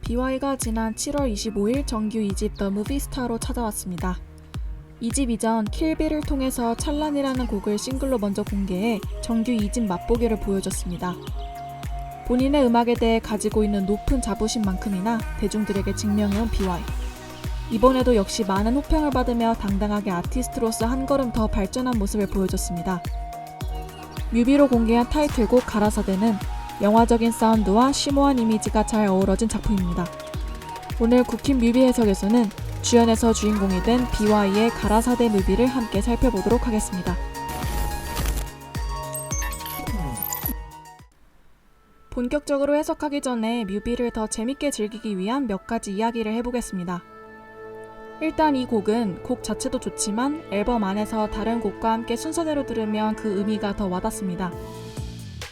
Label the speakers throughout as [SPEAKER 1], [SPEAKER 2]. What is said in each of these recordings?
[SPEAKER 1] BY가 지난 7월 25일 정규 2집 The Movie Star로 찾아왔습니다. 2집 이전 킬빌을 통해서 찰란이라는 곡을 싱글로 먼저 공개해 정규 2집 맛보기를 보여줬습니다. 본인의 음악에 대해 가지고 있는 높은 자부심만큼이나 대중들에게 증명해온 BY. 이번에도 역시 많은 호평을 받으며 당당하게 아티스트로서 한 걸음 더 발전한 모습을 보여줬습니다. 뮤비로 공개한 타이틀곡 가라사대는 영화적인 사운드와 심오한 이미지가 잘 어우러진 작품입니다. 오늘 국힘 뮤비 해석에서는 주연에서 주인공이 된 BY의 가라사대 뮤비를 함께 살펴보도록 하겠습니다. 본격적으로 해석하기 전에 뮤비를 더 재밌게 즐기기 위한 몇 가지 이야기를 해보겠습니다. 일단 이 곡은 곡 자체도 좋지만 앨범 안에서 다른 곡과 함께 순서대로 들으면 그 의미가 더 와닿습니다.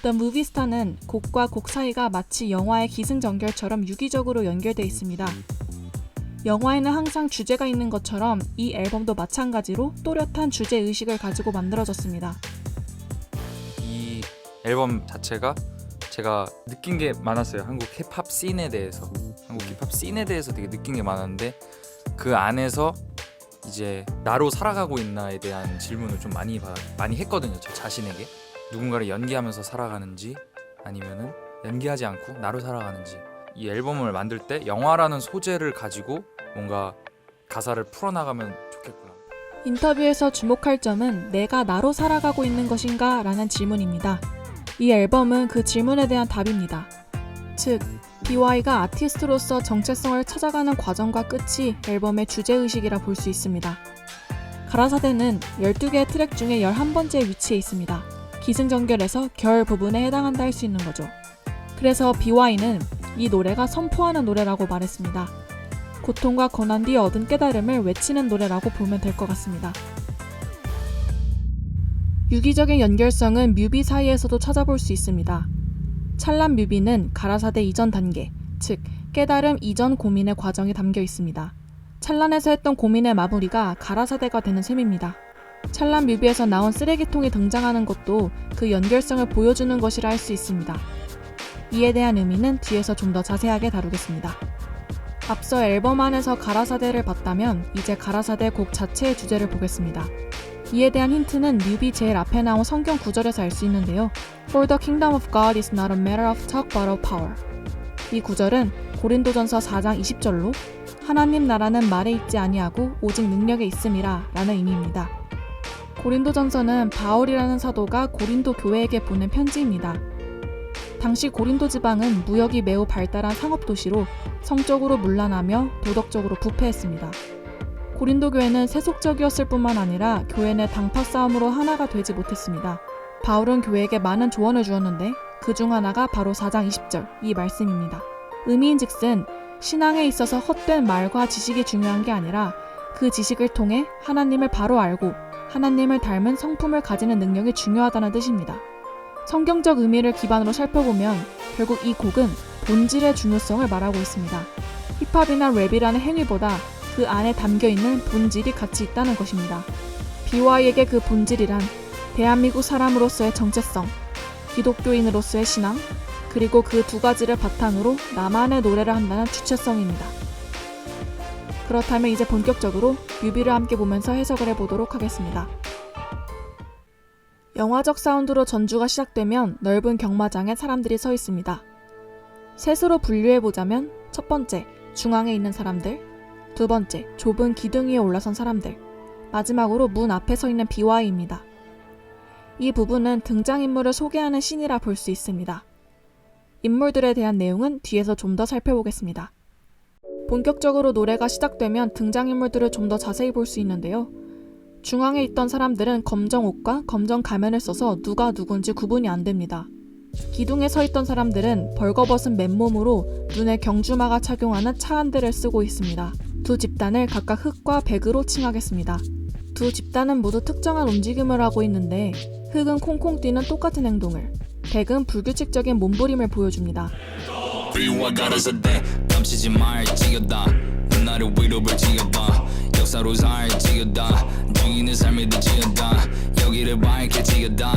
[SPEAKER 1] The Movie Star는 곡과 곡 사이가 마치 영화의 기승전결처럼 유기적으로 연결되어 있습니다. 영화에는 항상 주제가 있는 것처럼 이 앨범도 마찬가지로 또렷한 주제의식을 가지고 만들어졌습니다.
[SPEAKER 2] 이 앨범 자체가 제가 느낀 게 많았어요. 한국 힙합 씬에 대해서 되게 느낀 게 많았는데 그 안에서 이제 나로 살아가고 있나에 대한 질문을 좀 많이 했거든요. 저 자신에게. 누군가를 연기하면서 살아가는지 아니면은 연기하지 않고 나로 살아가는지. 이 앨범을 만들 때 영화라는 소재를 가지고 뭔가 가사를 풀어나가면 좋겠구나.
[SPEAKER 1] 인터뷰에서 주목할 점은 내가 나로 살아가고 있는 것인가? 라는 질문입니다. 이 앨범은 그 질문에 대한 답입니다. 즉, BY가 아티스트로서 정체성을 찾아가는 과정과 끝이 앨범의 주제의식이라 볼 수 있습니다. 가라사대는 12개의 트랙 중에 11번째에 위치해 있습니다. 기승전결에서 결 부분에 해당한다 할 수 있는 거죠. 그래서 BY는 이 노래가 선포하는 노래라고 말했습니다. 고통과 고난 뒤에 얻은 깨달음을 외치는 노래라고 보면 될 것 같습니다. 유기적인 연결성은 뮤비 사이에서도 찾아볼 수 있습니다. 찰란 뮤비는 가라사대 이전 단계, 즉 깨달음 이전 고민의 과정이 담겨 있습니다. 찰란에서 했던 고민의 마무리가 가라사대가 되는 셈입니다. 찰란 뮤비에서 나온 쓰레기통이 등장하는 것도 그 연결성을 보여주는 것이라 할 수 있습니다. 이에 대한 의미는 뒤에서 좀 더 자세하게 다루겠습니다. 앞서 앨범 안에서 가라사대를 봤다면 이제 가라사대 곡 자체의 주제를 보겠습니다. 이에 대한 힌트는 뮤비 제일 앞에 나온 성경 구절에서 알 수 있는데요. For the kingdom of God is not a matter of talk but of power. 이 구절은 고린도전서 4장 20절로 하나님 나라는 말에 있지 아니하고 오직 능력에 있음이라 라는 의미입니다. 고린도전서는 바울이라는 사도가 고린도 교회에게 보낸 편지입니다. 당시 고린도 지방은 무역이 매우 발달한 상업도시로 성적으로 문란하며 도덕적으로 부패했습니다. 고린도 교회는 세속적이었을 뿐만 아니라 교회 내 당파 싸움으로 하나가 되지 못했습니다. 바울은 교회에게 많은 조언을 주었는데 그 중 하나가 바로 4장 20절 이 말씀입니다. 의미인즉슨 신앙에 있어서 헛된 말과 지식이 중요한 게 아니라 그 지식을 통해 하나님을 바로 알고 하나님을 닮은 성품을 가지는 능력이 중요하다는 뜻입니다. 성경적 의미를 기반으로 살펴보면 결국 이 곡은 본질의 중요성을 말하고 있습니다. 힙합이나 랩이라는 행위보다 그 안에 담겨있는 본질이 가치 있다는 것입니다. BY에게 그 본질이란 대한민국 사람으로서의 정체성, 기독교인으로서의 신앙, 그리고 그 두 가지를 바탕으로 나만의 노래를 한다는 주체성입니다. 그렇다면 이제 본격적으로 뮤비를 함께 보면서 해석을 해보도록 하겠습니다. 영화적 사운드로 전주가 시작되면 넓은 경마장에 사람들이 서 있습니다. 셋으로 분류해보자면 첫 번째, 중앙에 있는 사람들, 두 번째, 좁은 기둥 위에 올라선 사람들, 마지막으로 문 앞에 서 있는 BY입니다. 이 부분은 등장인물을 소개하는 씬이라 볼 수 있습니다. 인물들에 대한 내용은 뒤에서 좀 더 살펴보겠습니다. 본격적으로 노래가 시작되면 등장인물들을 좀 더 자세히 볼 수 있는데요. 중앙에 있던 사람들은 검정 옷과 검정 가면을 써서 누가 누군지 구분이 안 됩니다. 기둥에 서 있던 사람들은 벌거벗은 맨몸으로 눈에 경주마가 착용하는 차 한 대를 쓰고 있습니다. 두 집단을 각각 흑과 백으로 칭하겠습니다. 두 집단은 모두 특정한 움직임을 하고 있는데 흑은 콩콩 뛰는 똑같은 행동을, 백은 불규칙적인 몸부림을 보여줍니다.
[SPEAKER 3] 멈추지 말 지겨다 나를 위로 불지어봐 역사로 잘 지겨다 죽이는 삶이 늦지어다 여기를 밝힐지어다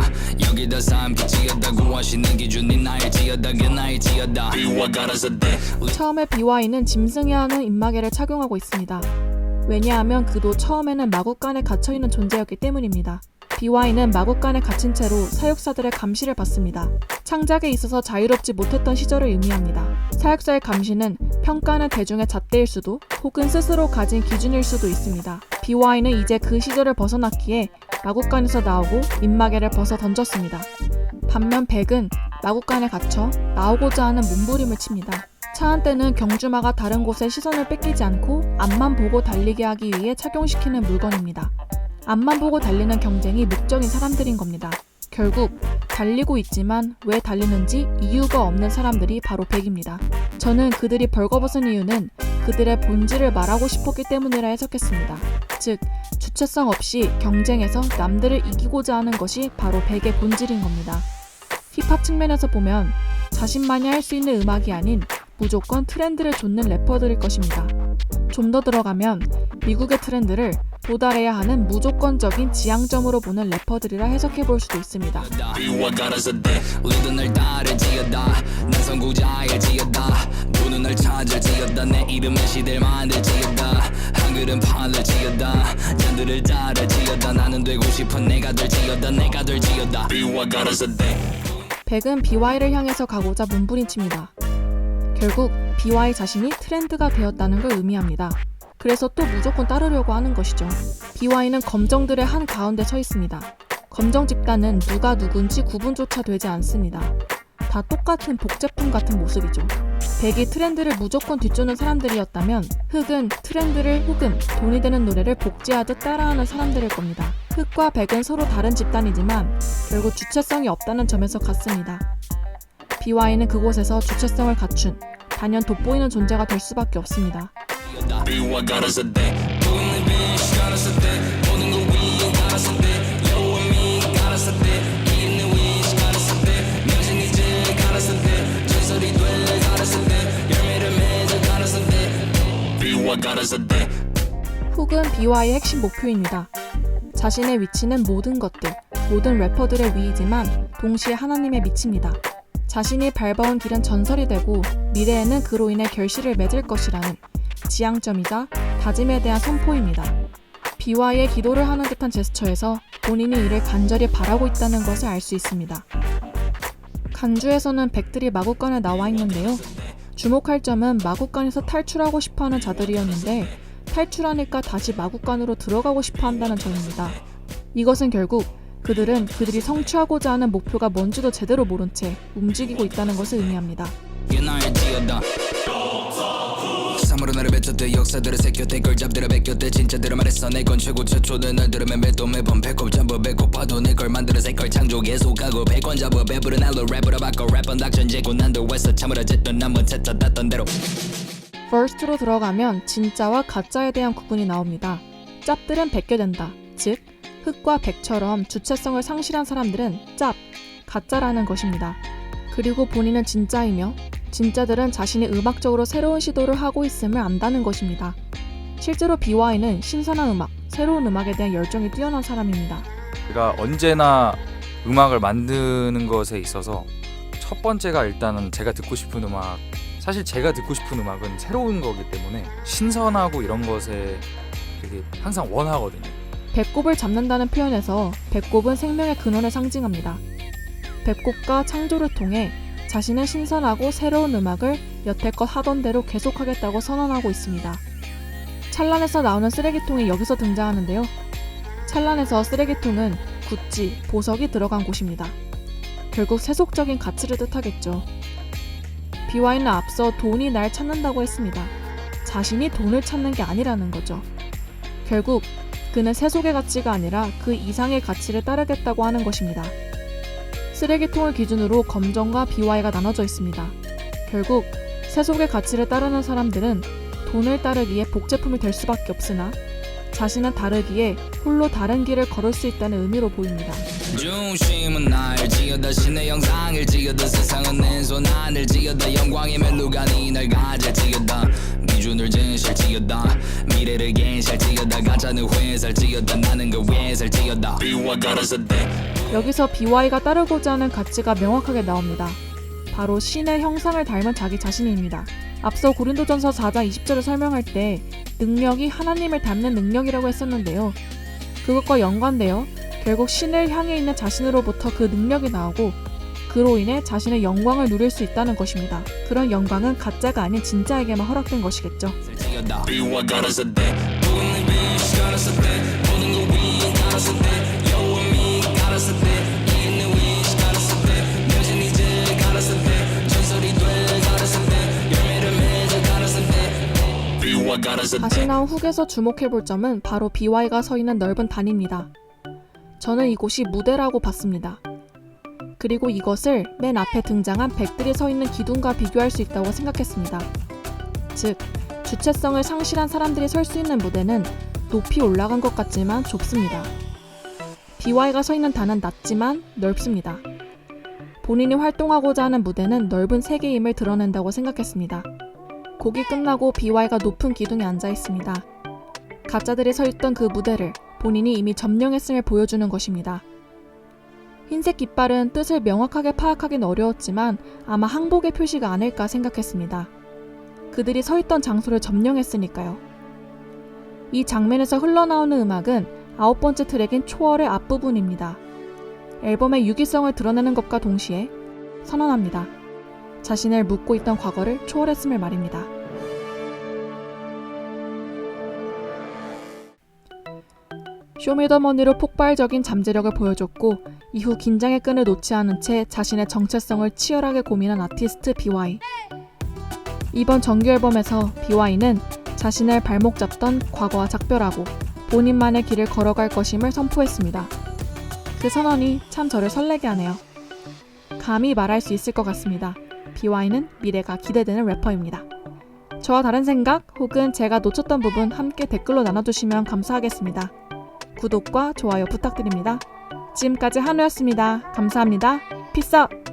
[SPEAKER 3] 여기다 삼킬지어다 구하시는 기준이 나일지어다 그 나일지어다 비와 갈아서 돼
[SPEAKER 1] 처음에 BY는 짐승이야 하는 입마개를 착용하고 있습니다. 왜냐하면 그도 처음에는 마구간에 갇혀있는 존재였기 때문입니다. BY는 마구간에 갇힌 채로 사육사들의 감시를 받습니다. 창작에 있어서 자유롭지 못했던 시절을 의미합니다. 사육사의 감시는 평가는 대중의 잣대일 수도 혹은 스스로 가진 기준일 수도 있습니다. BY는 이제 그 시절을 벗어났기에 마구간에서 나오고 입마개를 벗어 던졌습니다. 반면 백은 마구간에 갇혀 나오고자 하는 몸부림을 칩니다. 차 한대는 경주마가 다른 곳에 시선을 뺏기지 않고 앞만 보고 달리게 하기 위해 착용시키는 물건입니다. 앞만 보고 달리는 경쟁이 목적인 사람들인 겁니다. 결국 달리고 있지만 왜 달리는지 이유가 없는 사람들이 바로 백입니다. 저는 그들이 벌거벗은 이유는 그들의 본질을 말하고 싶었기 때문이라 해석했습니다. 즉, 주체성 없이 경쟁에서 남들을 이기고자 하는 것이 바로 백의 본질인 겁니다. 힙합 측면에서 보면 자신만이 할 수 있는 음악이 아닌 무조건 트렌드를 좇는 래퍼들일 것입니다. 좀 더 들어가면 미국의 트렌드를 도달해야 하는 무조건적인 지향점으로 보는 래퍼들이라 해석해볼 수도 있습니다.
[SPEAKER 3] 비와 갈아서 돼 우리도 날 따를지어다 난 선구자일지어다 누누 날 찾을지어다 내 이름은 시대를 만들지어다 한글은 팔을지어다 잔들을 따를지어다 나는 되고 싶은 내가 될지어다 내가 될지어다 비와 갈아서 돼
[SPEAKER 1] 백은 BY를 향해서 가고자 몸부림칩니다. 결국 BY 자신이 트렌드가 되었다는 걸 의미합니다. 그래서 또 무조건 따르려고 하는 것이죠. BY는 검정들의 한 가운데 서 있습니다. 검정 집단은 누가 누군지 구분조차 되지 않습니다. 다 똑같은 복제품 같은 모습이죠. 백이 트렌드를 무조건 뒤쫓는 사람들이었다면 흑은 트렌드를 혹은 돈이 되는 노래를 복제하듯 따라하는 사람들일 겁니다. 흑과 백은 서로 다른 집단이지만 결국 주체성이 없다는 점에서 같습니다. BY는 그곳에서 주체성을 갖춘 단연 돋보이는 존재가 될 수밖에 없습니다.
[SPEAKER 3] 비와 갈아서 돼 보이는 빛 갈아서 돼 모든 거 위에 갈아서 돼 You and me 갈아서 돼 있는 위치 갈아서 돼 명신 이제 갈아서 돼 전설이 돼 갈아서 돼 열매를 맺어 갈아서 돼 비와 갈아서 돼
[SPEAKER 1] 훅은 BY의 핵심 목표입니다. 자신의 위치는 모든 것들, 모든 래퍼들의 위이지만 동시에 하나님에 미칩니다. 자신이 밟아온 길은 전설이 되고 미래에는 그로 인해 결실을 맺을 것이라는 지향점이자 다짐에 대한 선포입니다. BY의 기도를 하는 듯한 제스처에서 본인이 이를 간절히 바라고 있다는 것을 알 수 있습니다. 간주에서는 백들이 마구간에 나와 있는데요. 주목할 점은 마구간에서 탈출하고 싶어하는 자들이었는데 탈출하니까 다시 마구간으로 들어가고 싶어 한다는 점입니다. 이것은 결국 그들은 그들이 성취하고자 하는 목표가 뭔지도 제대로 모른 채 움직이고 있다는 것을 의미합니다.
[SPEAKER 3] 나일지어다 사물은 나를 뱉었대 역사들을 새겼대 걸 잡들어 베꼈대 진짜들을 말했어 내 건 최고 최초는 날 들으면 매도 매번 배꼽 잡아 배꼽 봐도 내 걸 만들어 새걸 창조 계속하고 백권 잡아 배부른 알로 랩으로 바꿔 랩은 닥천제고 난도 웨서 참으라 짓던 남은 채차 땄던 대로
[SPEAKER 1] First로 들어가면 진짜와 가짜에 대한 구분이 나옵니다. 짭들은 뱉게 된다. 즉, 흑과 백처럼 주체성을 상실한 사람들은 짭, 가짜라는 것입니다. 그리고 본인은 진짜이며 진짜들은 자신이 음악적으로 새로운 시도를 하고 있음을 안다는 것입니다. 실제로 BY는 신선한 음악, 새로운 음악에 대한 열정이 뛰어난 사람입니다.
[SPEAKER 2] 제가 언제나 음악을 만드는 것에 있어서 첫 번째가 일단은 제가 듣고 싶은 음악, 사실 제가 듣고 싶은 음악은 새로운 거기 때문에 신선하고 이런 것에 되게 항상 원하거든요.
[SPEAKER 1] 배꼽을 잡는다는 표현에서 배꼽은 생명의 근원을 상징합니다. 배꼽과 창조를 통해 자신은 신선하고 새로운 음악을 여태껏 하던 대로 계속하겠다고 선언하고 있습니다. 찬란에서 나오는 쓰레기통이 여기서 등장하는데요. 찬란에서 쓰레기통은 구찌, 보석이 들어간 곳입니다. 결국 세속적인 가치를 뜻하겠죠. BY는 앞서 돈이 날 찾는다고 했습니다. 자신이 돈을 찾는 게 아니라는 거죠. 결국 그는 세속의 가치가 아니라 그 이상의 가치를 따르겠다고 하는 것입니다. 쓰레기통을 기준으로 검정과 BY가 나눠져 있습니다. 결국 세속의 가치를 따르는 사람들은 돈을 따르기에 복제품이 될 수밖에 없으나 자신은 다르기에 홀로 다른 길을 걸을 수 있다는 의미로 보입니다.
[SPEAKER 3] 중심은 나일지어다 신의 영상일지어다 세상은 내 손 안일지어다 영광의 멜로가니 날 가질지어다 기준을 진실지어다 미래를 괜찮지어다 가짜는 회살지어다 나는 그 회살지어다 비와 가라사대
[SPEAKER 1] 여기서 BY가 따르고자 하는 가치가 명확하게 나옵니다. 바로 신의 형상을 닮은 자기 자신입니다. 앞서 고린도전서 4장 20절을 설명할 때 능력이 하나님을 닮는 능력이라고 했었는데요. 그것과 연관되어 결국 신을 향해 있는 자신으로부터 그 능력이 나오고 그로 인해 자신의 영광을 누릴 수 있다는 것입니다. 그런 영광은 가짜가 아닌 진짜에게만 허락된 것이겠죠.
[SPEAKER 3] 비와 가라사대 모든 빛이 가라사대 모든 거 위 가라사대 You and me 가라사대 있는 위치 가라사대 여진 이제 가라사대 전설이 돼 가라사대 열매를 맺어 가라사대 비와 가라사대
[SPEAKER 1] 다시 나온 훅에서 주목해볼 점은 바로 BY가 서 있는 넓은 단입니다. 저는 이곳이 무대라고 봤습니다. 그리고 이것을 맨 앞에 등장한 백들이 서 있는 기둥과 비교할 수 있다고 생각했습니다. 즉, 주체성을 상실한 사람들이 설 수 있는 무대는 높이 올라간 것 같지만 좁습니다. BY가 서 있는 단은 낮지만 넓습니다. 본인이 활동하고자 하는 무대는 넓은 세계임을 드러낸다고 생각했습니다. 곡이 끝나고 BY가 높은 기둥에 앉아 있습니다. 가짜들이 서 있던 그 무대를 본인이 이미 점령했음을 보여주는 것입니다. 흰색 깃발은 뜻을 명확하게 파악하긴 어려웠지만 아마 항복의 표시가 아닐까 생각했습니다. 그들이 서 있던 장소를 점령했으니까요. 이 장면에서 흘러나오는 음악은 9번째 트랙인 초월의 앞부분입니다. 앨범의 유기성을 드러내는 것과 동시에 선언합니다. 자신을 묻고 있던 과거를 초월했음을 말입니다. 쇼미더머니로 폭발적인 잠재력을 보여줬고 이후 긴장의 끈을 놓지 않은 채 자신의 정체성을 치열하게 고민한 아티스트 BY. 이번 정규 앨범에서 BY는 자신을 발목 잡던 과거와 작별하고 본인만의 길을 걸어갈 것임을 선포했습니다. 그 선언이 참 저를 설레게 하네요. 감히 말할 수 있을 것 같습니다. BY는 미래가 기대되는 래퍼입니다. 저와 다른 생각 혹은 제가 놓쳤던 부분 함께 댓글로 나눠주시면 감사하겠습니다. 구독과 좋아요 부탁드립니다. 지금까지 한우였습니다. 감사합니다. 피스 아웃!